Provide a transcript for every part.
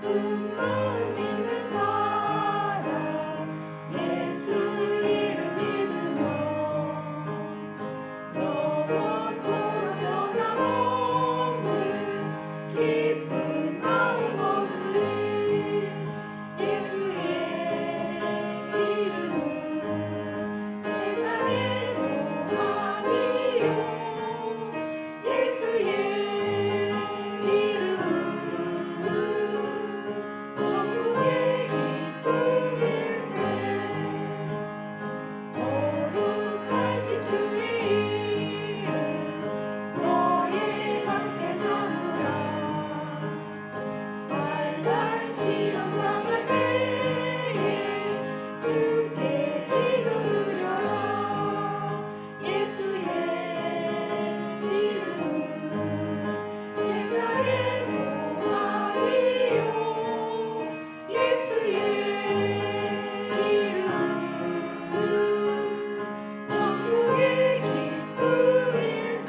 기쁜 마음 있는 사람 예수 이름 믿으며 영원토록 변함없는 기쁜 마음 얻으리. 예수의 이름은 세상의 소망이요 예수의 이름은 천국의 기쁨일세. 거룩하신 주의 이름 너의 함께 삼으라. 환난 시험 당할 때에 주께 기도 드려라. 예수의 이름은 세상의 소망이요 예수의 이름은 천국의 기쁨일세.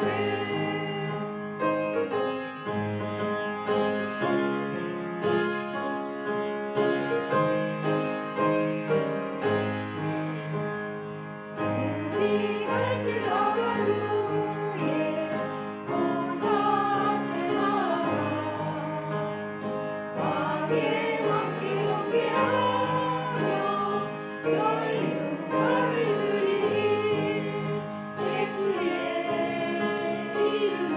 우리 갈 길 나갈 후에 보좌 앞에 나아가 왕의 왕께 경배하며 멸류관을 드리니. 예수의 이름은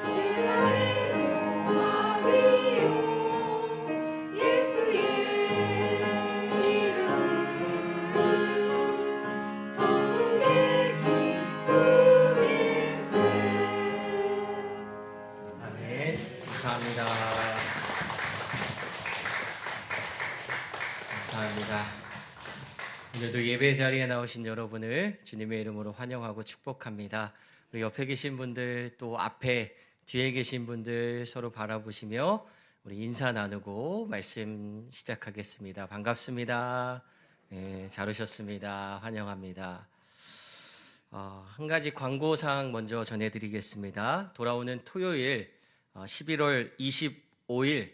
세상의 소망이요 예수의 이름은 천국의 기쁨일세. 아멘. 감사합니다. 감사합니다. 오늘도 예배 자리에 나오신 여러분을 주님의 이름으로 환영하고 축복합니다. 우리 옆에 계신 분들 또 앞에 뒤에 계신 분들 서로 바라보시며 우리 인사 나누고 말씀 시작하겠습니다. 반갑습니다. 네, 잘 오셨습니다. 환영합니다. 한 가지 광고사항 먼저 전해드리겠습니다. 돌아오는 토요일 11월 25일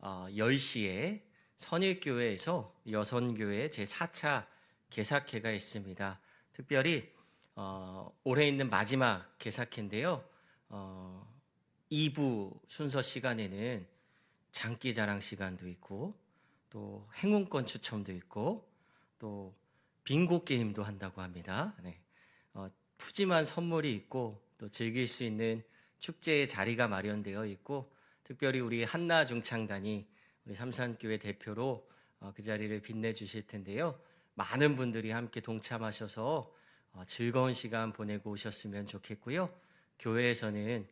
10시에 선일교회에서 여선교회 제4차 개사회가 있습니다. 특별히 올해 있는 마지막 개사회인데요. 2부 순서 시간에는 장기자랑 시간도 있고 또 행운권 추첨도 있고 또 빙고 게임도 한다고 합니다. 네. 푸짐한 선물이 있고 또 즐길 수 있는 축제의 자리가 마련되어 있고 특별히 우리 한나중창단이 우리 삼산교회 대표로 그 자리를 빛내주실 텐데요. 많은 분들이 함께 동참하셔서 즐거운 시간 보내고 오셨으면 좋겠고요. 교회에서는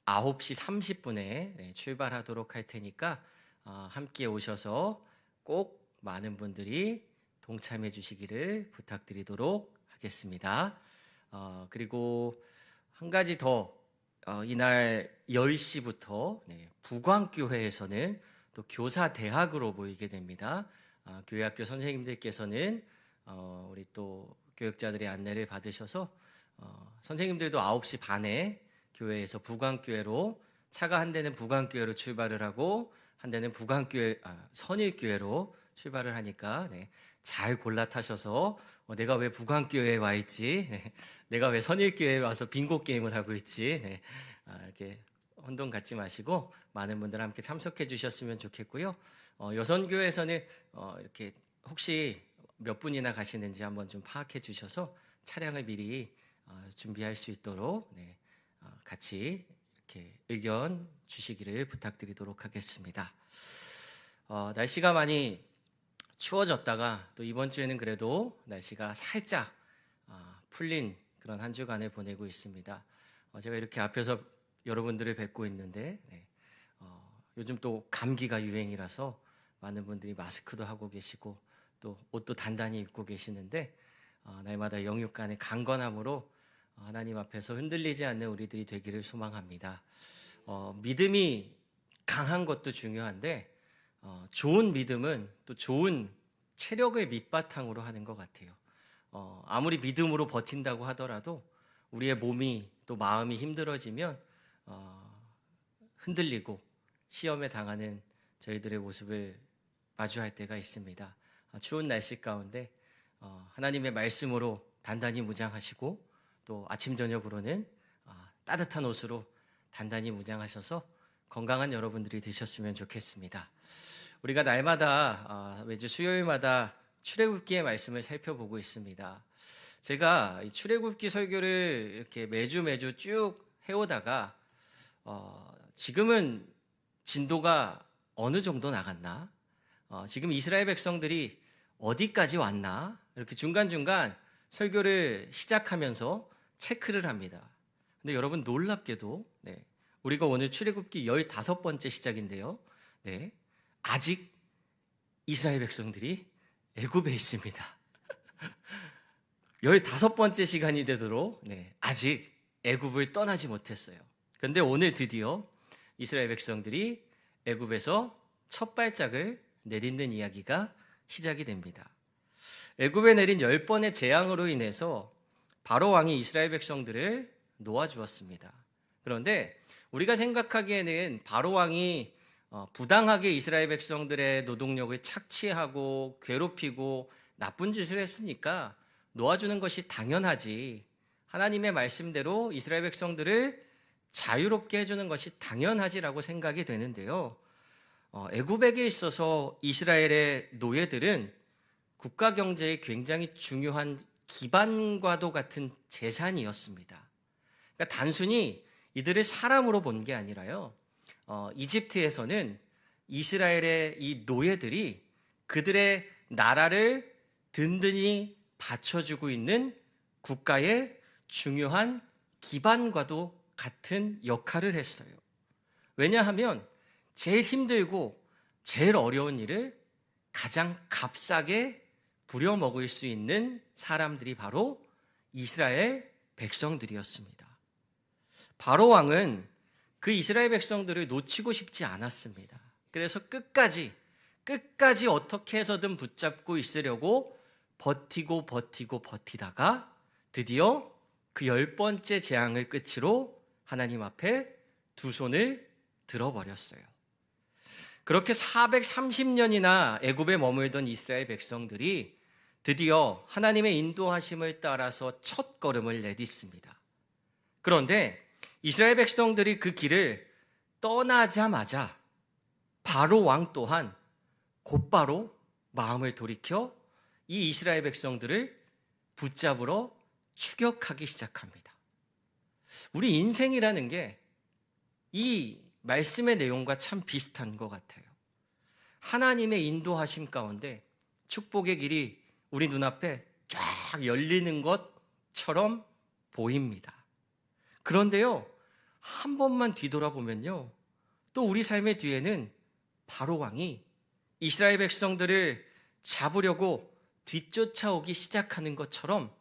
9시 30분에 출발하도록 할 테니까 함께 오셔서 꼭 많은 분들이 동참해 주시기를 부탁드리도록 하겠습니다. 그리고 한 가지 더 이날 10시부터 부광교회에서는 또 교사대학으로 모이게 됩니다. 교회학교 선생님들께서는 우리 또 교육자들의 안내를 받으셔서 선생님들도 9시 반에 교회에서 부광교회로 차가 한 대는 부광교회로 출발을 하고 한 대는 선일교회로 출발을 하니까 잘 골라 타셔서 내가 왜 부광교회에 와 있지? 내가 왜 선일교회에 와서 빙고 게임을 하고 있지? 이렇게 혼돈 갖지 마시고 많은 분들 함께 참석해 주셨으면 좋겠고요. 여선교회에서는 이렇게 혹시 몇 분이나 가시는지 한번 좀 파악해 주셔서 차량을 미리 준비할 수 있도록 같이 이렇게 의견 주시기를 부탁드리도록 하겠습니다. 날씨가 많이 추워졌다가 또 이번 주에는 그래도 날씨가 살짝 풀린 그런 한 주간을 보내고 있습니다. 제가 이렇게 앞에서 여러분들을 뵙고 있는데 요즘 또 감기가 유행이라서 많은 분들이 마스크도 하고 계시고 또 옷도 단단히 입고 계시는데 날마다 영육 간의 강건함으로 하나님 앞에서 흔들리지 않는 우리들이 되기를 소망합니다. 믿음이 강한 것도 중요한데 좋은 믿음은 또 좋은 체력을 밑바탕으로 하는 것 같아요. 아무리 믿음으로 버틴다고 하더라도 우리의 몸이 또 마음이 힘들어지면 흔들리고 시험에 당하는 저희들의 모습을 마주할 때가 있습니다. 추운 날씨 가운데 하나님의 말씀으로 단단히 무장하시고 또 아침 저녁으로는 따뜻한 옷으로 단단히 무장하셔서 건강한 여러분들이 되셨으면 좋겠습니다. 우리가 날마다 매주 수요일마다 출애굽기의 말씀을 살펴보고 있습니다. 제가 이 출애굽기 설교를 이렇게 매주 쭉 해오다가 지금은 진도가 어느 정도 나갔나? 지금 이스라엘 백성들이 어디까지 왔나? 이렇게 중간중간 설교를 시작하면서 체크를 합니다. 근데 여러분 놀랍게도 우리가 오늘 출애굽기 15번째 시작인데요. 아직 이스라엘 백성들이 애굽에 있습니다. 15번째 시간이 되도록 아직 애굽을 떠나지 못했어요. 그런데 오늘 드디어 이스라엘 백성들이 애굽에서 첫 발짝을 내딛는 이야기가 시작이 됩니다. 애굽에 내린 10번의 재앙으로 인해서 바로 왕이 이스라엘 백성들을 놓아주었습니다. 그런데 우리가 생각하기에는 바로 왕이 부당하게 이스라엘 백성들의 노동력을 착취하고 괴롭히고 나쁜 짓을 했으니까 놓아주는 것이 당연하지, 하나님의 말씀대로 이스라엘 백성들을 자유롭게 해주는 것이 당연하지라고 생각이 되는데요. 애굽에게 있어서 이스라엘의 노예들은 국가 경제의 굉장히 중요한 기반과도 같은 재산이었습니다. 그러니까 단순히 이들을 사람으로 본 게 아니라요, 이집트에서는 이스라엘의 이 노예들이 그들의 나라를 든든히 받쳐주고 있는 국가의 중요한 기반과도 같은 역할을 했어요. 왜냐하면 제일 힘들고 제일 어려운 일을 가장 값싸게 부려먹을 수 있는 사람들이 바로 이스라엘 백성들이었습니다. 바로 왕은 그 이스라엘 백성들을 놓치고 싶지 않았습니다. 그래서 끝까지 어떻게 해서든 붙잡고 있으려고 버티다가 드디어 그 10번째 재앙을 끝으로 하나님 앞에 두 손을 들어버렸어요. 그렇게 430년이나 애굽에 머물던 이스라엘 백성들이 드디어 하나님의 인도하심을 따라서 첫 걸음을 내딛습니다. 그런데 이스라엘 백성들이 그 길을 떠나자마자 바로 왕 또한 곧바로 마음을 돌이켜 이 이스라엘 백성들을 붙잡으러 추격하기 시작합니다. 우리 인생이라는 게 이 말씀의 내용과 참 비슷한 것 같아요. 하나님의 인도하심 가운데 축복의 길이 우리 눈앞에 쫙 열리는 것처럼 보입니다. 그런데요, 한 번만 뒤돌아보면요, 또 우리 삶의 뒤에는 바로 왕이 이스라엘 백성들을 잡으려고 뒤쫓아오기 시작하는 것처럼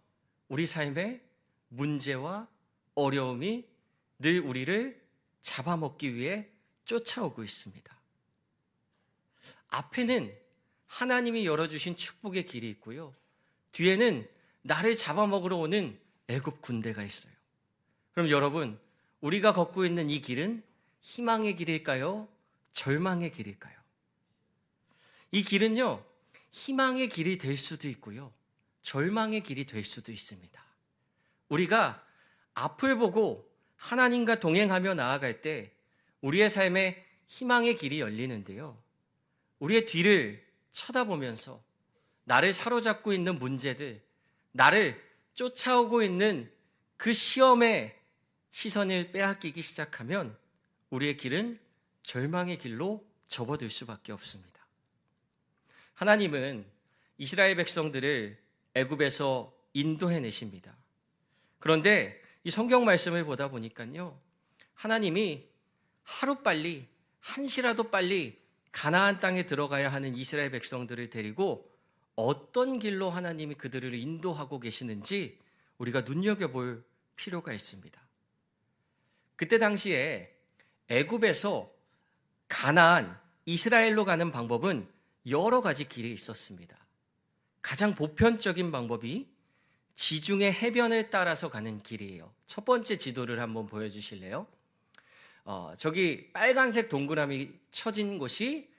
우리 삶의 문제와 어려움이 늘 우리를 잡아먹기 위해 쫓아오고 있습니다. 앞에는 하나님이 열어주신 축복의 길이 있고요, 뒤에는 나를 잡아먹으러 오는 애굽 군대가 있어요. 그럼 여러분, 우리가 걷고 있는 이 길은 희망의 길일까요? 절망의 길일까요? 이 길은요, 희망의 길이 될 수도 있고요, 절망의 길이 될 수도 있습니다. 우리가 앞을 보고 하나님과 동행하며 나아갈 때 우리의 삶에 희망의 길이 열리는데요, 우리의 뒤를 쳐다보면서 나를 사로잡고 있는 문제들, 나를 쫓아오고 있는 그 시험의 시선을 빼앗기기 시작하면 우리의 길은 절망의 길로 접어들 수밖에 없습니다. 하나님은 이스라엘 백성들을 애굽에서 인도해내십니다. 그런데 이 성경 말씀을 보다 보니까요, 하나님이 하루빨리, 한시라도 빨리 가나안 땅에 들어가야 하는 이스라엘 백성들을 데리고 어떤 길로 하나님이 그들을 인도하고 계시는지 우리가 눈여겨볼 필요가 있습니다. 그때 당시에 애굽에서 가나안, 이스라엘로 가는 방법은 여러 가지 길이 있었습니다. 가장 보편적인 방법이 지중해 해변을 따라서 가는 길이에요. 첫 번째 지도를 한번 보여주실래요? 저기 빨간색 동그라미 쳐진 곳이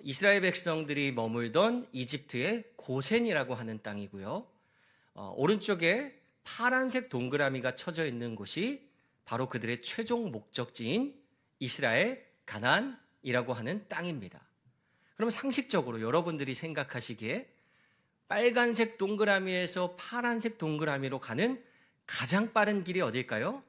이스라엘 백성들이 머물던 이집트의 고센이라고 하는 땅이고요. 오른쪽에 파란색 동그라미가 쳐져 있는 곳이 바로 그들의 최종 목적지인 이스라엘 가나안이라고 하는 땅입니다. 그럼 상식적으로 여러분들이 생각하시기에 빨간색 동그라미에서 파란색 동그라미로 가는 가장 빠른 길이 어딜까요?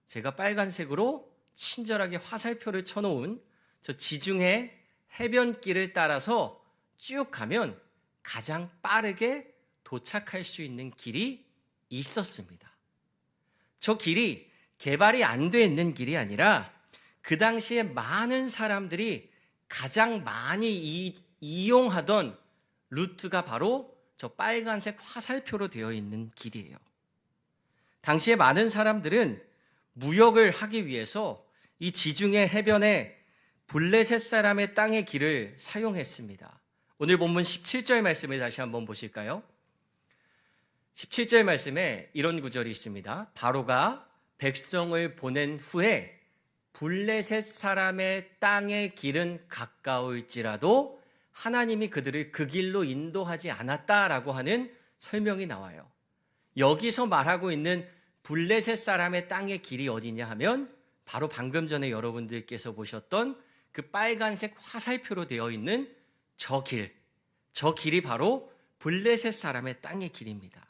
제가 빨간색으로 친절하게 화살표를 쳐놓은 저 지중해 해변길을 따라서 쭉 가면 가장 빠르게 도착할 수 있는 길이 있었습니다. 저 길이 개발이 안 돼 있는 길이 아니라 그 당시에 많은 사람들이 가장 많이 이용하던 루트가 바로 저 빨간색 화살표로 되어 있는 길이에요. 당시에 많은 사람들은 무역을 하기 위해서 이 지중해 해변에 블레셋 사람의 땅의 길을 사용했습니다. 오늘 본문 17절 말씀을 다시 한번 보실까요? 17절 말씀에 이런 구절이 있습니다. 바로가 백성을 보낸 후에 블레셋 사람의 땅의 길은 가까울지라도 하나님이 그들을 그 길로 인도하지 않았다라고 하는 설명이 나와요. 여기서 말하고 있는 블레셋 사람의 땅의 길이 어디냐 하면 바로 방금 전에 여러분들께서 보셨던 그 빨간색 화살표로 되어 있는 저 길이 바로 블레셋 사람의 땅의 길입니다.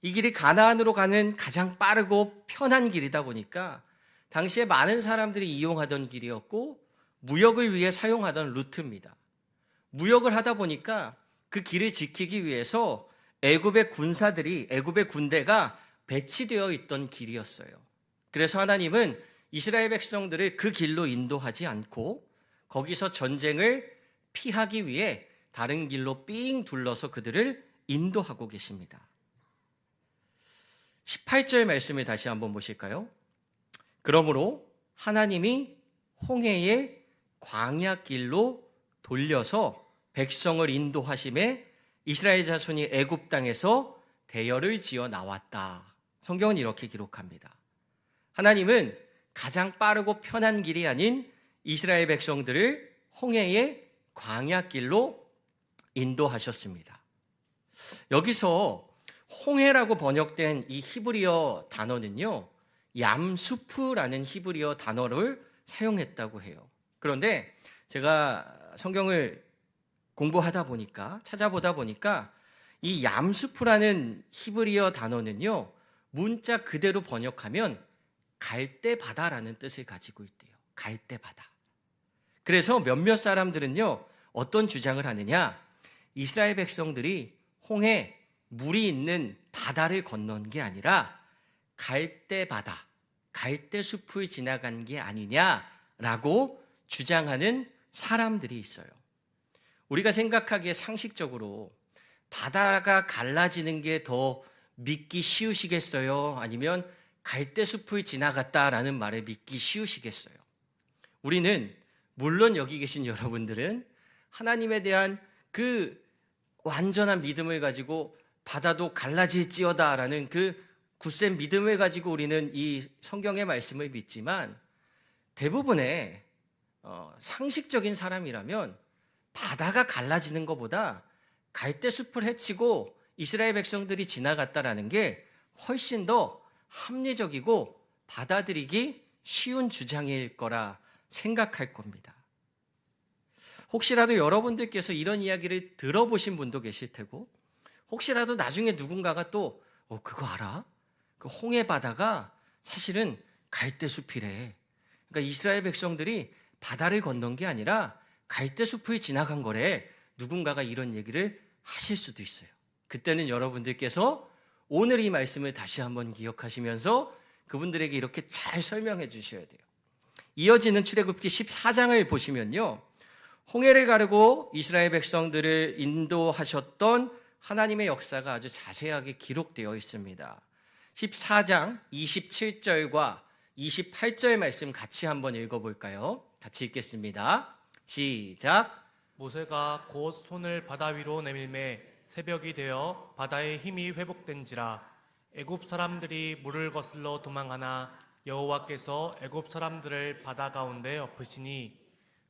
이 길이 가나안으로 가는 가장 빠르고 편한 길이다 보니까 당시에 많은 사람들이 이용하던 길이었고 무역을 위해 사용하던 루트입니다. 무역을 하다 보니까 그 길을 지키기 위해서 애굽의 군대가 배치되어 있던 길이었어요. 그래서 하나님은 이스라엘 백성들을 그 길로 인도하지 않고 거기서 전쟁을 피하기 위해 다른 길로 삥 둘러서 그들을 인도하고 계십니다. 18절 말씀을 다시 한번 보실까요? 그러므로 하나님이 홍해의 광야길로 돌려서 백성을 인도하심에 이스라엘 자손이 애굽 땅에서 대열을 지어 나왔다. 성경은 이렇게 기록합니다. 하나님은 가장 빠르고 편한 길이 아닌 이스라엘 백성들을 홍해의 광야길로 인도하셨습니다. 여기서 홍해라고 번역된 이 히브리어 단어는요, 얌수프라는 히브리어 단어를 사용했다고 해요. 그런데 제가 성경을 찾아보다 보니까 이 얌수프라는 히브리어 단어는요, 문자 그대로 번역하면 갈대바다라는 뜻을 가지고 있대요. 갈대바다. 그래서 몇몇 사람들은요, 어떤 주장을 하느냐, 이스라엘 백성들이 홍해 물이 있는 바다를 건넌 게 아니라 갈대바다, 갈대숲을 지나간 게 아니냐라고 주장하는 사람들이 있어요. 우리가 생각하기에 상식적으로 바다가 갈라지는 게 더 믿기 쉬우시겠어요? 아니면 갈대숲을 지나갔다라는 말을 믿기 쉬우시겠어요? 우리는 물론 여기 계신 여러분들은 하나님에 대한 그 완전한 믿음을 가지고 바다도 갈라질지어다라는 그 굳센 믿음을 가지고 우리는 이 성경의 말씀을 믿지만 대부분의 상식적인 사람이라면 바다가 갈라지는 것보다 갈대숲을 헤치고 이스라엘 백성들이 지나갔다라는 게 훨씬 더 합리적이고 받아들이기 쉬운 주장일 거라 생각할 겁니다. 혹시라도 여러분들께서 이런 이야기를 들어보신 분도 계실 테고 혹시라도 나중에 누군가가 또 그거 알아? 그 홍해 바다가 사실은 갈대숲이래. 그러니까 이스라엘 백성들이 바다를 건넌 게 아니라 갈대숲을 지나간 거래. 누군가가 이런 얘기를 하실 수도 있어요. 그때는 여러분들께서 오늘 이 말씀을 다시 한번 기억하시면서 그분들에게 이렇게 잘 설명해 주셔야 돼요. 이어지는 출애굽기 14장을 보시면요, 홍해를 가르고 이스라엘 백성들을 인도하셨던 하나님의 역사가 아주 자세하게 기록되어 있습니다. 14장 27절과 28절 말씀 같이 한번 읽어볼까요? 같이 읽겠습니다. 시작. 모세가 곧 손을 바다 위로 내밀매 새벽이 되어 바다의 힘이 회복된지라. 애굽 사람들이 물을 거슬러 도망하나 여호와께서 애굽 사람들을 바다 가운데 엎으시니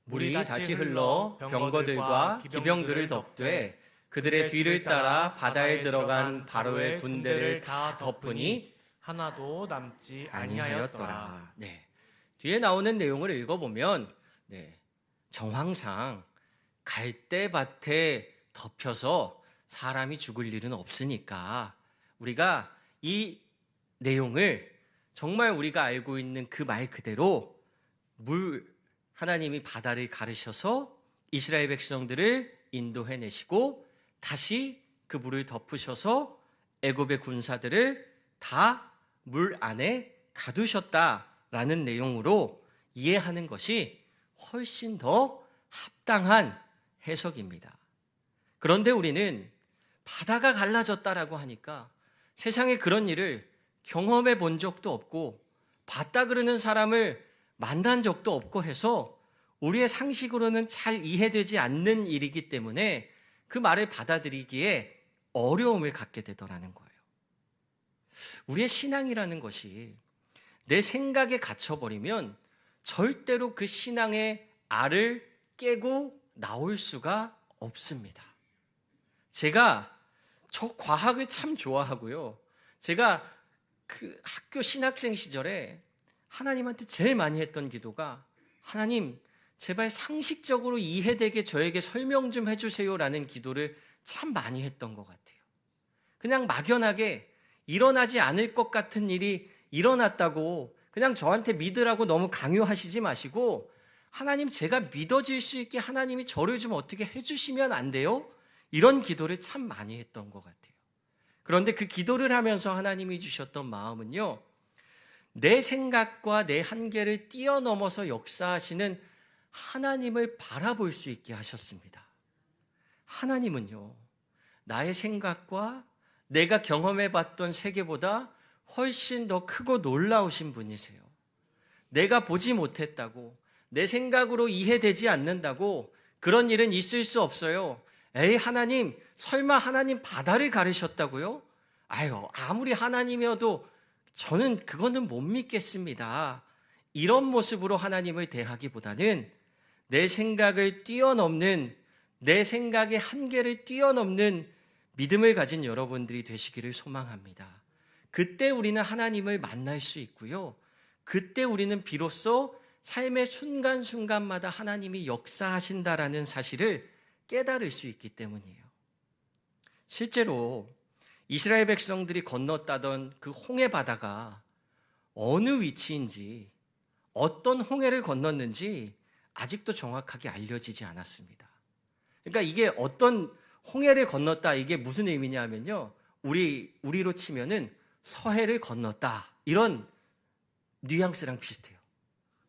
물이 다시 흘러 병거들과 기병들을 덮되 그들의 뒤를 따라 바다에 들어간 바로의 군대를 다 덮으니 하나도 남지 아니하였더라. 아니하였더라. 네. 뒤에 나오는 내용을 읽어보면 정황상 갈대밭에 덮여서 사람이 죽을 일은 없으니까 우리가 이 내용을 정말 우리가 알고 있는 그 말 그대로 하나님이 바다를 가르셔서 이스라엘 백성들을 인도해내시고 다시 그 물을 덮으셔서 애굽의 군사들을 다 물 안에 가두셨다라는 내용으로 이해하는 것이 훨씬 더 합당한 해석입니다. 그런데 우리는 바다가 갈라졌다라고 하니까 세상에 그런 일을 경험해 본 적도 없고 봤다 그러는 사람을 만난 적도 없고 해서 우리의 상식으로는 잘 이해되지 않는 일이기 때문에 그 말을 받아들이기에 어려움을 갖게 되더라는 거예요. 우리의 신앙이라는 것이 내 생각에 갇혀버리면 절대로 그 신앙의 알을 깨고 나올 수가 없습니다. 제가 저 과학을 참 좋아하고요. 제가 그 학교 신학생 시절에 하나님한테 제일 많이 했던 기도가 하나님 제발 상식적으로 이해되게 저에게 설명 좀 해주세요라는 기도를 참 많이 했던 것 같아요. 그냥 막연하게 일어나지 않을 것 같은 일이 일어났다고 그냥 저한테 믿으라고 너무 강요하시지 마시고 하나님 제가 믿어질 수 있게 하나님이 저를 좀 어떻게 해주시면 안 돼요? 이런 기도를 참 많이 했던 것 같아요. 그런데 그 기도를 하면서 하나님이 주셨던 마음은요. 내 생각과 내 한계를 뛰어넘어서 역사하시는 하나님을 바라볼 수 있게 하셨습니다. 하나님은요. 나의 생각과 내가 경험해봤던 세계보다 훨씬 더 크고 놀라우신 분이세요. 내가 보지 못했다고 내 생각으로 이해되지 않는다고 그런 일은 있을 수 없어요. 에이 하나님 설마 하나님 바다를 가르셨다고요? 아유 아무리 하나님이어도 저는 그거는 못 믿겠습니다. 이런 모습으로 하나님을 대하기보다는 내 생각을 뛰어넘는 내 생각의 한계를 뛰어넘는 믿음을 가진 여러분들이 되시기를 소망합니다. 그때 우리는 하나님을 만날 수 있고요. 그때 우리는 비로소 삶의 순간순간마다 하나님이 역사하신다라는 사실을 깨달을 수 있기 때문이에요. 실제로 이스라엘 백성들이 건넜다던 그 홍해 바다가 어느 위치인지 어떤 홍해를 건넜는지 아직도 정확하게 알려지지 않았습니다. 그러니까 이게 어떤 홍해를 건넜다 이게 무슨 의미냐면요. 우리로 치면은 서해를 건넜다 이런 뉘앙스랑 비슷해요.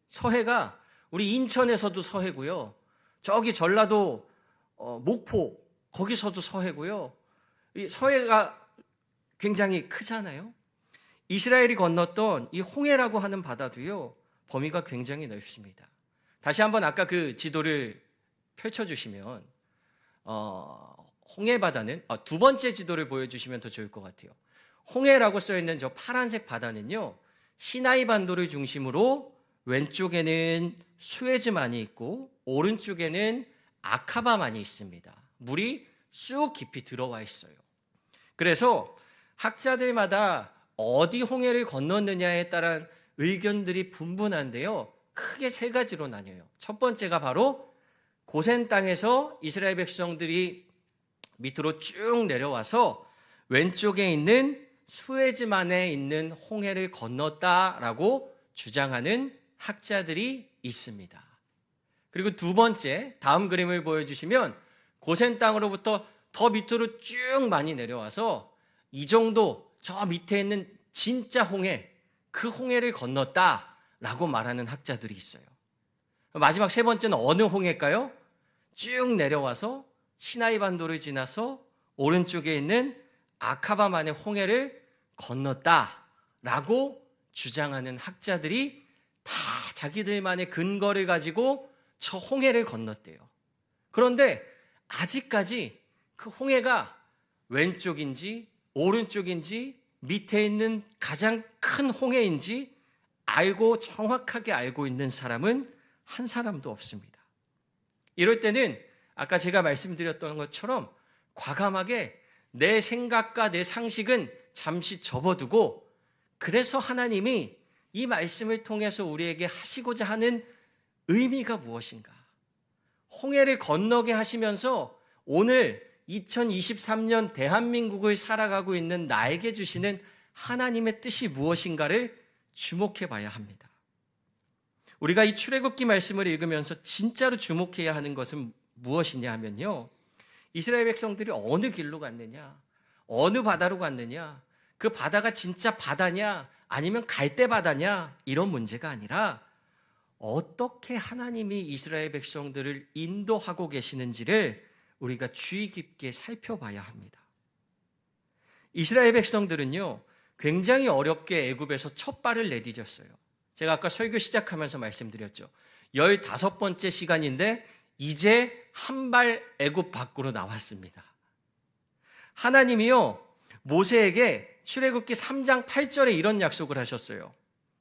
서해가 우리 인천에서도 서해고요. 저기 전라도 목포 거기서도 서해고요. 이 서해가 굉장히 크잖아요. 이스라엘이 건넜던 이 홍해라고 하는 바다도요. 범위가 굉장히 넓습니다. 다시 한번 아까 그 지도를 펼쳐주시면 홍해 바다는 두 번째 지도를 보여주시면 더 좋을 것 같아요. 홍해라고 써있는 저 파란색 바다는요. 시나이 반도를 중심으로 왼쪽에는 수에즈만이 있고 오른쪽에는 아카바만이 있습니다. 물이 쑥 깊이 들어와 있어요. 그래서 학자들마다 어디 홍해를 건넜느냐에 따른 의견들이 분분한데요. 크게 세 가지로 나뉘어요. 첫 번째가 바로 고센 땅에서 이스라엘 백성들이 밑으로 쭉 내려와서 왼쪽에 있는 수에즈만에 있는 홍해를 건넜다라고 주장하는 학자들이 있습니다. 그리고 두 번째, 다음 그림을 보여주시면 고센 땅으로부터 더 밑으로 쭉 많이 내려와서 이 정도 저 밑에 있는 진짜 홍해, 그 홍해를 건넜다라고 말하는 학자들이 있어요. 마지막 세 번째는 어느 홍해일까요? 쭉 내려와서 시나이 반도를 지나서 오른쪽에 있는 아카바만의 홍해를 건넜다라고 주장하는 학자들이 다 자기들만의 근거를 가지고 저 홍해를 건넜대요. 그런데 아직까지 그 홍해가 왼쪽인지 오른쪽인지 밑에 있는 가장 큰 홍해인지 정확하게 알고 있는 사람은 한 사람도 없습니다. 이럴 때는 아까 제가 말씀드렸던 것처럼 과감하게 내 생각과 내 상식은 잠시 접어두고, 그래서 하나님이 이 말씀을 통해서 우리에게 하시고자 하는 의미가 무엇인가? 홍해를 건너게 하시면서 오늘 2023년 대한민국을 살아가고 있는 나에게 주시는 하나님의 뜻이 무엇인가를 주목해 봐야 합니다. 우리가 이 출애굽기 말씀을 읽으면서 진짜로 주목해야 하는 것은 무엇이냐 하면요, 이스라엘 백성들이 어느 길로 갔느냐, 어느 바다로 갔느냐, 그 바다가 진짜 바다냐 아니면 갈대 바다냐, 이런 문제가 아니라 어떻게 하나님이 이스라엘 백성들을 인도하고 계시는지를 우리가 주의 깊게 살펴봐야 합니다. 이스라엘 백성들은요, 굉장히 어렵게 애굽에서 첫 발을 내디뎠어요. 제가 아까 설교 시작하면서 말씀드렸죠. 15번째 시간인데 이제 한 발 애굽 밖으로 나왔습니다. 하나님이요, 모세에게 출애굽기 3장 8절에 이런 약속을 하셨어요.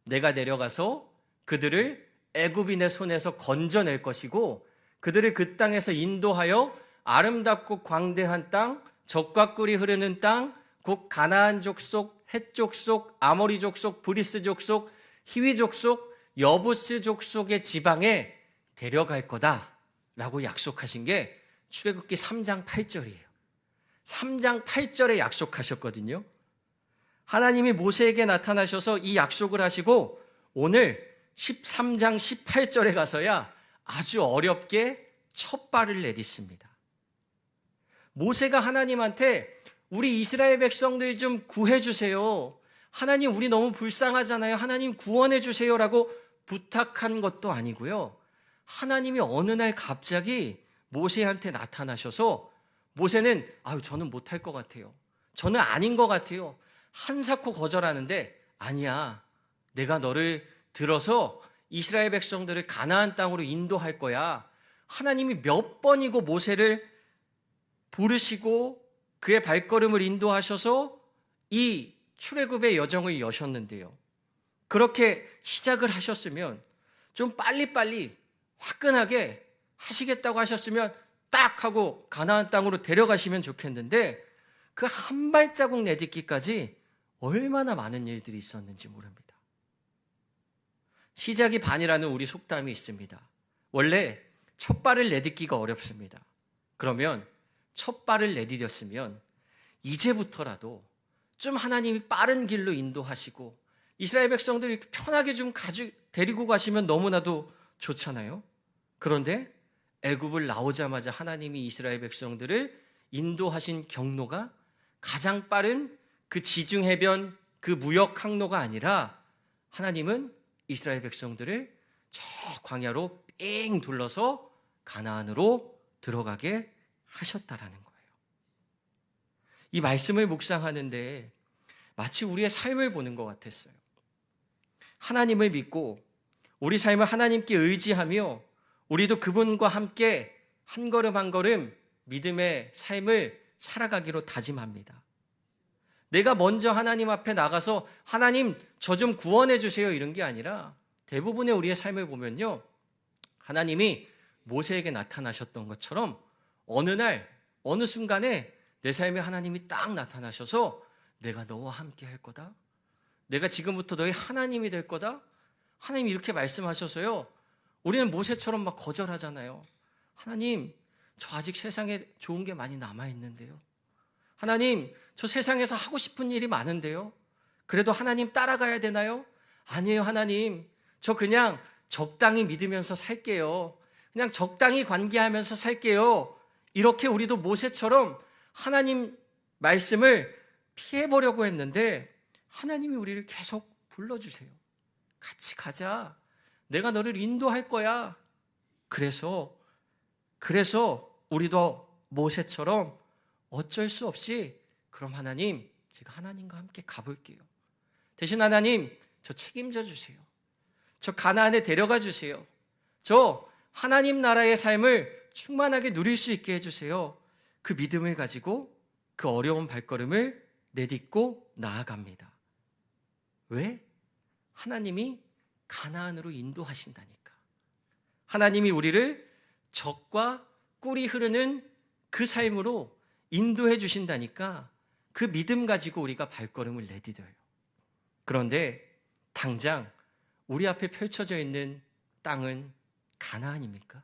내가 내려가서 그들을 애굽인의 손에서 건져낼 것이고 그들을 그 땅에서 인도하여 아름답고 광대한 땅, 젖과 꿀이 흐르는 땅, 곧 가나안 족속, 헷 족속, 아모리 족속, 브리스 족속, 히위 족속, 여부스 족속의 지방에 데려갈 거다라고 약속하신 게 출애굽기 3장 8절이에요. 3장 8절에 약속하셨거든요. 하나님이 모세에게 나타나셔서 이 약속을 하시고 오늘 13장 18절에 가서야 아주 어렵게 첫 발을 내딛습니다. 모세가 하나님한테 우리 이스라엘 백성들 좀 구해주세요. 하나님, 우리 너무 불쌍하잖아요. 하나님 구원해주세요 라고 부탁한 것도 아니고요. 하나님이 어느 날 갑자기 모세한테 나타나셔서 모세는 저는 못할 것 같아요. 저는 아닌 것 같아요. 한사코 거절하는데 아니야. 내가 너를 들어서 이스라엘 백성들을 가나안 땅으로 인도할 거야. 하나님이 몇 번이고 모세를 부르시고 그의 발걸음을 인도하셔서 이 출애굽의 여정을 여셨는데요. 그렇게 시작을 하셨으면 좀 빨리빨리 화끈하게 하시겠다고 하셨으면 딱 하고 가나안 땅으로 데려가시면 좋겠는데 그 한 발자국 내딛기까지 얼마나 많은 일들이 있었는지 모릅니다. 시작이 반이라는 우리 속담이 있습니다. 원래 첫 발을 내딛기가 어렵습니다. 그러면 첫 발을 내디뎠으면 이제부터라도 좀 하나님이 빠른 길로 인도하시고 이스라엘 백성들 이렇게 편하게 좀 데리고 가시면 너무나도 좋잖아요. 그런데 애굽을 나오자마자 하나님이 이스라엘 백성들을 인도하신 경로가 가장 빠른 그 지중해변 그 무역 항로가 아니라 하나님은 이스라엘 백성들을 저 광야로 삥 둘러서 가나안으로 들어가게 하셨다라는 거예요. 이 말씀을 묵상하는데 마치 우리의 삶을 보는 것 같았어요. 하나님을 믿고 우리 삶을 하나님께 의지하며 우리도 그분과 함께 한 걸음 한 걸음 믿음의 삶을 살아가기로 다짐합니다. 내가 먼저 하나님 앞에 나가서 하나님 저 좀 구원해 주세요 이런 게 아니라 대부분의 우리의 삶을 보면요, 하나님이 모세에게 나타나셨던 것처럼 어느 날 어느 순간에 내 삶에 하나님이 딱 나타나셔서 내가 너와 함께 할 거다, 내가 지금부터 너의 하나님이 될 거다, 하나님이 이렇게 말씀하셔서요, 우리는 모세처럼 막 거절하잖아요. 하나님, 저 아직 세상에 좋은 게 많이 남아있는데요. 하나님, 저 세상에서 하고 싶은 일이 많은데요. 그래도 하나님 따라가야 되나요? 아니에요, 하나님. 저 그냥 적당히 믿으면서 살게요. 그냥 적당히 관계하면서 살게요. 이렇게 우리도 모세처럼 하나님 말씀을 피해보려고 했는데 하나님이 우리를 계속 불러주세요. 같이 가자. 내가 너를 인도할 거야. 그래서 우리도 모세처럼 어쩔 수 없이 그럼 하나님, 제가 하나님과 함께 가볼게요. 대신 하나님, 저 책임져 주세요. 저 가나안에 데려가 주세요. 저 하나님 나라의 삶을 충만하게 누릴 수 있게 해주세요. 그 믿음을 가지고 그 어려운 발걸음을 내딛고 나아갑니다. 왜? 하나님이 가나안으로 인도하신다니까. 하나님이 우리를 젖과 꿀이 흐르는 그 삶으로 인도해 주신다니까 그 믿음 가지고 우리가 발걸음을 내디뎌요. 그런데 당장 우리 앞에 펼쳐져 있는 땅은 가나안입니까?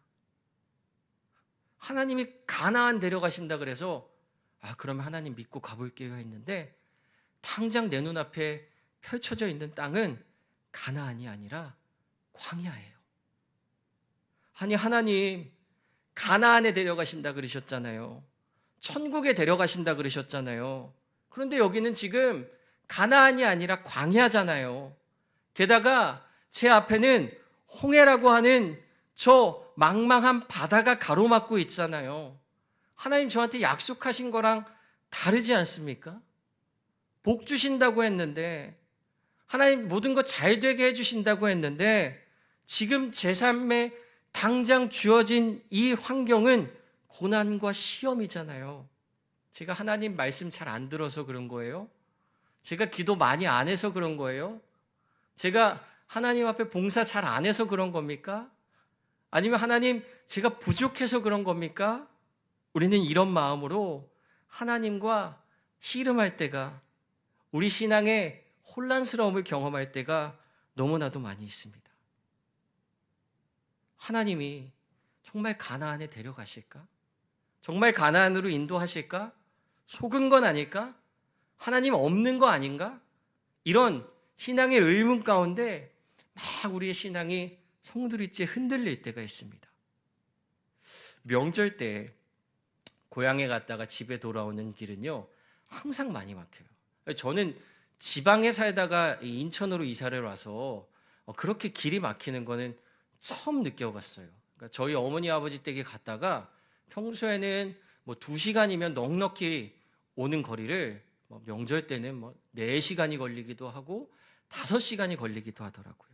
하나님이 가나안 데려가신다 그래서 그러면 하나님 믿고 가볼게요 했는데 당장 내 눈앞에 펼쳐져 있는 땅은 가나안이 아니라 광야예요. 아니 하나님 가나안에 데려가신다 그러셨잖아요. 천국에 데려가신다 그러셨잖아요. 그런데 여기는 지금 가나안이 아니라 광야잖아요. 게다가 제 앞에는 홍해라고 하는 저 망망한 바다가 가로막고 있잖아요. 하나님 저한테 약속하신 거랑 다르지 않습니까? 복 주신다고 했는데 하나님 모든 거 잘 되게 해주신다고 했는데 지금 제 삶에 당장 주어진 이 환경은 고난과 시험이잖아요. 제가 하나님 말씀 잘 안 들어서 그런 거예요? 제가 기도 많이 안 해서 그런 거예요? 제가 하나님 앞에 봉사 잘 안 해서 그런 겁니까? 아니면 하나님 제가 부족해서 그런 겁니까? 우리는 이런 마음으로 하나님과 씨름할 때가 우리 신앙의 혼란스러움을 경험할 때가 너무나도 많이 있습니다. 하나님이 정말 가나안에 데려가실까? 정말 가나안으로 인도하실까? 속은 건 아닐까? 하나님 없는 거 아닌가? 이런 신앙의 의문 가운데 막 우리의 신앙이 송두리째 흔들릴 때가 있습니다. 명절 때 고향에 갔다가 집에 돌아오는 길은요 항상 많이 막혀요. 저는 지방에 살다가 인천으로 이사를 와서 그렇게 길이 막히는 거는 처음 느껴봤어요. 그러니까 저희 어머니 아버지 댁에 갔다가 평소에는 2시간이면 넉넉히 오는 거리를 명절 때는 4시간이 걸리기도 하고 5시간이 걸리기도 하더라고요.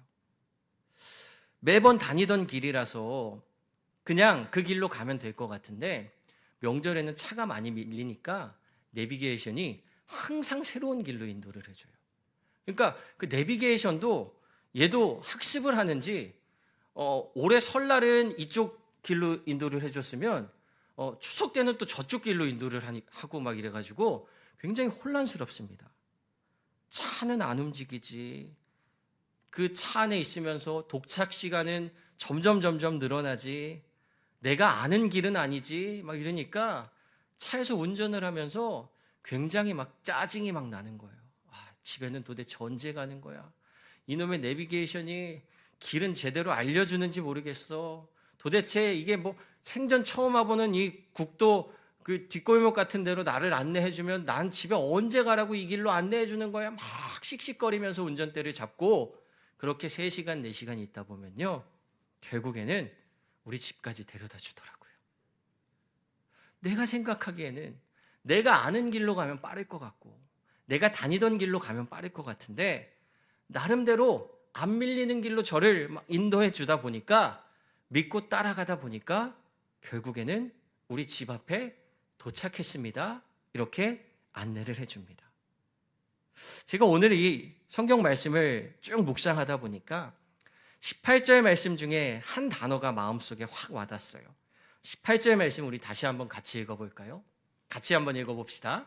매번 다니던 길이라서 그냥 그 길로 가면 될 것 같은데 명절에는 차가 많이 밀리니까 내비게이션이 항상 새로운 길로 인도를 해줘요. 그러니까 그 내비게이션도 얘도 학습을 하는지 올해 설날은 이쪽 길로 인도를 해줬으면 추석 때는 또 저쪽 길로 인도를 하고 막 이래가지고 굉장히 혼란스럽습니다. 차는 안 움직이지. 그 차 안에 있으면서 도착 시간은 점점 늘어나지. 내가 아는 길은 아니지. 막 이러니까 차에서 운전을 하면서 굉장히 막 짜증이 막 나는 거예요. 집에는 도대체 언제 가는 거야? 이놈의 내비게이션이 길은 제대로 알려주는지 모르겠어. 도대체 이게 생전 처음 와보는 이 국도 그 뒷골목 같은 데로 나를 안내해주면 난 집에 언제 가라고 이 길로 안내해주는 거야? 막 씩씩거리면서 운전대를 잡고 그렇게 3시간, 4시간 있다 보면요. 결국에는 우리 집까지 데려다 주더라고요. 내가 생각하기에는 내가 아는 길로 가면 빠를 것 같고 내가 다니던 길로 가면 빠를 것 같은데 나름대로 안 밀리는 길로 저를 막 인도해 주다 보니까 믿고 따라가다 보니까 결국에는 우리 집 앞에 도착했습니다. 이렇게 안내를 해줍니다. 제가 오늘 이 성경 말씀을 쭉 묵상하다 보니까 18절 말씀 중에 한 단어가 마음속에 확 와닿았어요. 18절 말씀 우리 다시 한번 같이 읽어볼까요? 같이 한번 읽어봅시다.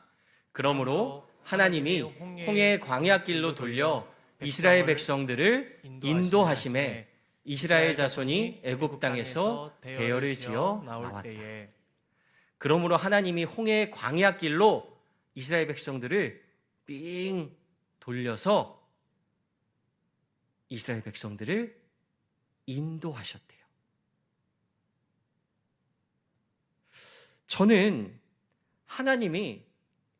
그러므로 하나님이 홍해의 광야길로 돌려 이스라엘 백성들을 인도하심에 이스라엘 자손이 애굽 땅에서 대열을 지어 나왔다. 그러므로 하나님이 홍해의 광야길로 이스라엘 백성들을 삥 돌려서 이스라엘 백성들을 인도하셨대요. 저는 하나님이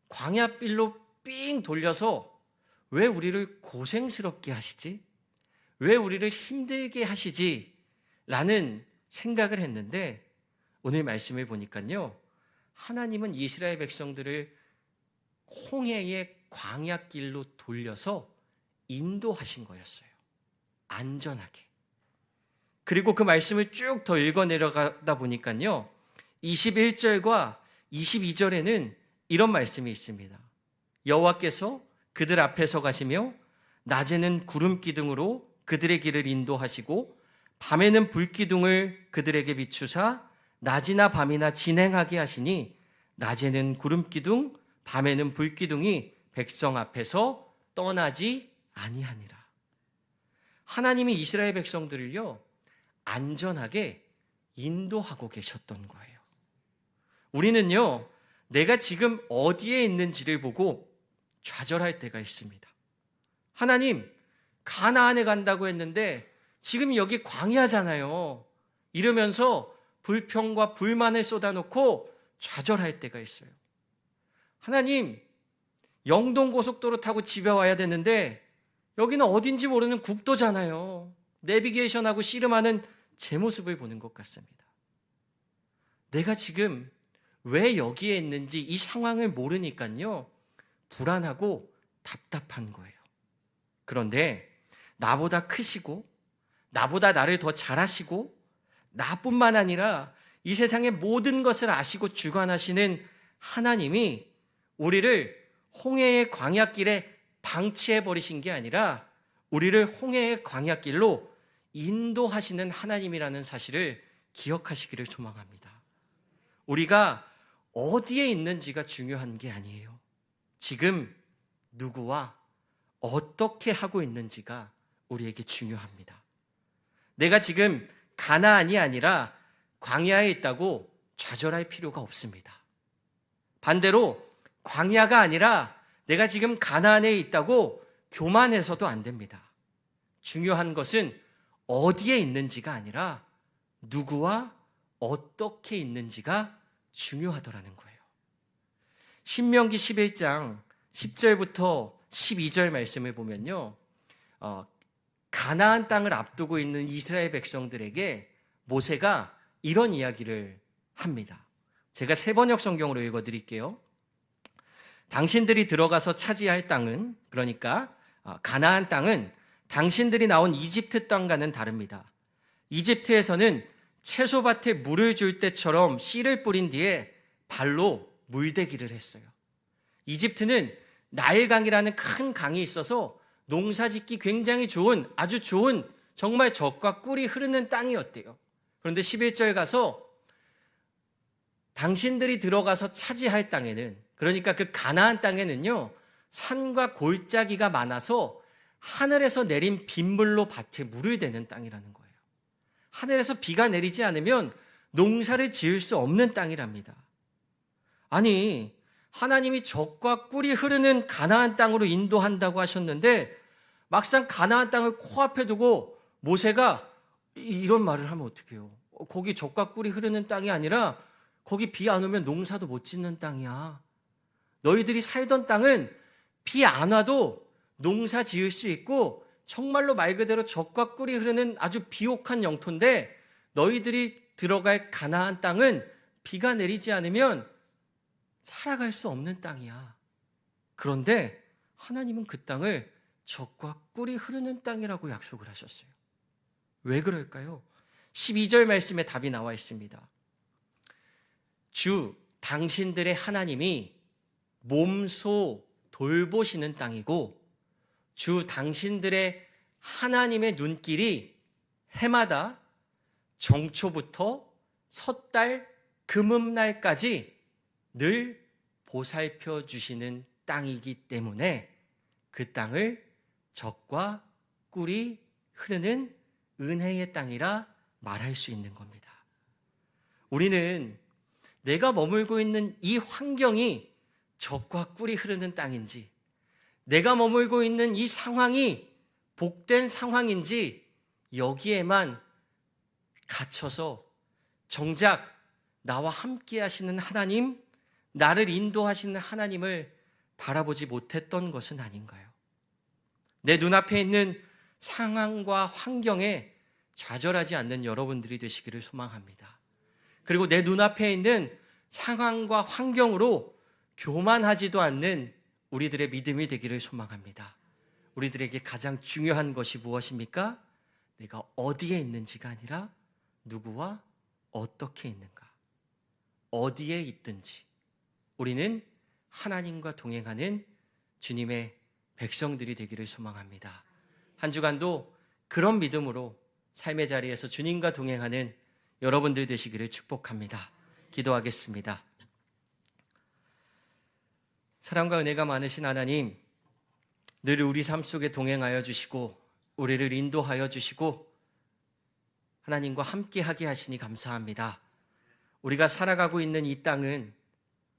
광야길로 삥 돌려서 왜 우리를 고생스럽게 하시지? 왜 우리를 힘들게 하시지? 라는 생각을 했는데 오늘 말씀을 보니까요. 하나님은 이스라엘 백성들을 홍해의 광야길로 돌려서 인도하신 거였어요. 안전하게. 그리고 그 말씀을 쭉 더 읽어 내려가다 보니까요. 21절과 22절에는 이런 말씀이 있습니다. 여호와께서 그들 앞에서 가시며 낮에는 구름 기둥으로 그들의 길을 인도하시고 밤에는 불 기둥을 그들에게 비추사 낮이나 밤이나 진행하게 하시니 낮에는 구름기둥 밤에는 불기둥이 백성 앞에서 떠나지 아니하니라. 하나님이 이스라엘 백성들을요 안전하게 인도하고 계셨던 거예요. 우리는요 내가 지금 어디에 있는지를 보고 좌절할 때가 있습니다. 하나님, 가나안에 간다고 했는데 지금 여기 광야잖아요. 이러면서 불평과 불만을 쏟아놓고 좌절할 때가 있어요. 하나님, 영동고속도로 타고 집에 와야 되는데 여기는 어딘지 모르는 국도잖아요. 내비게이션하고 씨름하는 제 모습을 보는 것 같습니다. 내가 지금 왜 여기에 있는지 이 상황을 모르니까요 불안하고 답답한 거예요. 그런데 나보다 크시고 나보다 나를 더 잘하시고 나뿐만 아니라 이 세상의 모든 것을 아시고 주관하시는 하나님이 우리를 홍해의 광야길에 방치해 버리신 게 아니라 우리를 홍해의 광야길로 인도하시는 하나님이라는 사실을 기억하시기를 소망합니다. 우리가 어디에 있는지가 중요한 게 아니에요. 지금 누구와 어떻게 하고 있는지가 우리에게 중요합니다. 내가 지금 가나안이 아니라 광야에 있다고 좌절할 필요가 없습니다. 반대로 광야가 아니라 내가 지금 가나안에 있다고 교만해서도 안 됩니다. 중요한 것은 어디에 있는지가 아니라 누구와 어떻게 있는지가 중요하더라는 거예요. 신명기 11장 10절부터 12절 말씀을 보면요. 가나안 땅을 앞두고 있는 이스라엘 백성들에게 모세가 이런 이야기를 합니다. 제가 세번역 성경으로 읽어드릴게요. 당신들이 들어가서 차지할 땅은, 그러니까 가나안 땅은 당신들이 나온 이집트 땅과는 다릅니다. 이집트에서는 채소밭에 물을 줄 때처럼 씨를 뿌린 뒤에 발로 물대기를 했어요. 이집트는 나일강이라는 큰 강이 있어서 농사짓기 굉장히 좋은, 아주 좋은, 정말 젖과 꿀이 흐르는 땅이었대요. 그런데 11절 가서 당신들이 들어가서 차지할 땅에는, 그러니까 그 가나안 땅에는요 산과 골짜기가 많아서 하늘에서 내린 빗물로 밭에 물을 대는 땅이라는 거예요. 하늘에서 비가 내리지 않으면 농사를 지을 수 없는 땅이랍니다. 아니, 하나님이 젖과 꿀이 흐르는 가나안 땅으로 인도한다고 하셨는데 막상 가나안 땅을 코앞에 두고 모세가 이런 말을 하면 어떡해요? 거기 젖과 꿀이 흐르는 땅이 아니라 거기 비 안 오면 농사도 못 짓는 땅이야. 너희들이 살던 땅은 비 안 와도 농사 지을 수 있고 정말로 말 그대로 젖과 꿀이 흐르는 아주 비옥한 영토인데 너희들이 들어갈 가나안 땅은 비가 내리지 않으면 살아갈 수 없는 땅이야. 그런데 하나님은 그 땅을 젖과 꿀이 흐르는 땅이라고 약속을 하셨어요. 왜 그럴까요? 12절 말씀에 답이 나와 있습니다. 주 당신들의 하나님이 몸소 돌보시는 땅이고 주 당신들의 하나님의 눈길이 해마다 정초부터 섣달 금음날까지 늘 보살펴 주시는 땅이기 때문에 그 땅을 젖과 꿀이 흐르는 은혜의 땅이라 말할 수 있는 겁니다. 우리는 내가 머물고 있는 이 환경이 젖과 꿀이 흐르는 땅인지, 내가 머물고 있는 이 상황이 복된 상황인지 여기에만 갇혀서 정작 나와 함께 하시는 하나님, 나를 인도하시는 하나님을 바라보지 못했던 것은 아닌가요? 내 눈앞에 있는 상황과 환경에 좌절하지 않는 여러분들이 되시기를 소망합니다. 그리고 내 눈앞에 있는 상황과 환경으로 교만하지도 않는 우리들의 믿음이 되기를 소망합니다. 우리들에게 가장 중요한 것이 무엇입니까? 내가 어디에 있는지가 아니라 누구와 어떻게 있는가, 어디에 있든지 우리는 하나님과 동행하는 주님의 백성들이 되기를 소망합니다. 한 주간도 그런 믿음으로 삶의 자리에서 주님과 동행하는 여러분들 되시기를 축복합니다. 기도하겠습니다. 사랑과 은혜가 많으신 하나님, 늘 우리 삶 속에 동행하여 주시고 우리를 인도하여 주시고 하나님과 함께하게 하시니 감사합니다. 우리가 살아가고 있는 이 땅은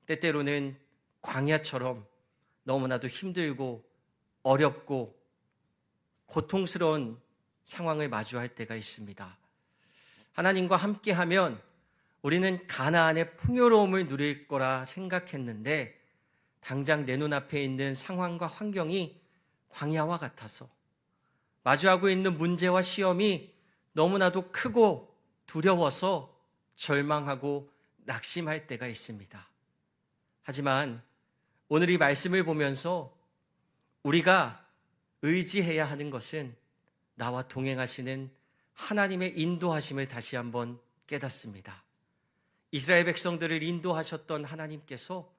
때때로는 광야처럼 너무나도 힘들고 어렵고 고통스러운 상황을 마주할 때가 있습니다. 하나님과 함께하면 우리는 가나안의 풍요로움을 누릴 거라 생각했는데 당장 내 눈앞에 있는 상황과 환경이 광야와 같아서 마주하고 있는 문제와 시험이 너무나도 크고 두려워서 절망하고 낙심할 때가 있습니다. 하지만 오늘 이 말씀을 보면서 우리가 의지해야 하는 것은 나와 동행하시는 하나님의 인도하심을 다시 한번 깨닫습니다. 이스라엘 백성들을 인도하셨던 하나님께서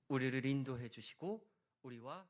우리를 인도해 주시고 우리와